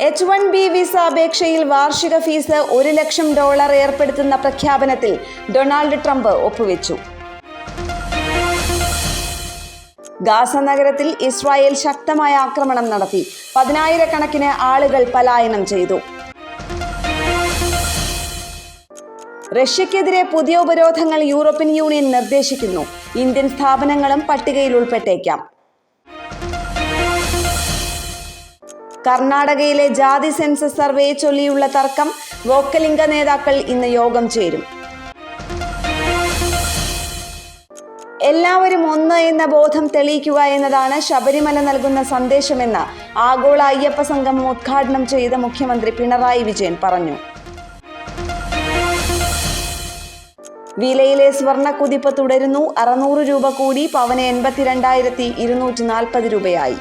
H1B visa അപേക്ഷയിൽ വാർഷിക fees $1,00,000 ഏർപ്പെടുത്തുന്ന പ്രഖ്യാപനത്തിൽ ഡൊണാൾഡ് ട്രംപ് ഒപ്പുവെച്ചു. ഗാസ നഗരത്തിൽ ഇസ്രായേൽ ശക്തമായ ആക്രമണം നടത്തി. 10,000-കണക്കിന് ആളുകൾ പലായനം ചെയ്തു. റഷ്യക്കെതിരെ പുതിയ ഉപരോധങ്ങൾ യൂറോപ്യൻ യൂണിയൻ നിർദ്ദേശിക്കുന്നു. ഇന്ത്യൻ സ്ഥാപനങ്ങളും പട്ടികയിൽ ഉൾപ്പെട്ടേക്കാം. കർണാടകയിലെ ജാതി സെൻസസ് സർവേയെ ചൊല്ലിയുള്ള തർക്കം. വോക്കലിംഗ നേതാക്കൾ ഇന്ന് യോഗം ചേരും. എല്ലാവരും ഒന്ന് എന്ന ബോധം തെളിയിക്കുക എന്നതാണ് ശബരിമല നൽകുന്ന സന്ദേശമെന്ന് ആഗോള അയ്യപ്പ സംഗമം ഉദ്ഘാടനം ചെയ്ത മുഖ്യമന്ത്രി പിണറായി വിജയൻ പറഞ്ഞു. വിലയിലെ സ്വർണ്ണക്കുതിപ്പ് തുടരുന്നു. 600 രൂപ കൂടി പവന് 82,240 രൂപയായി.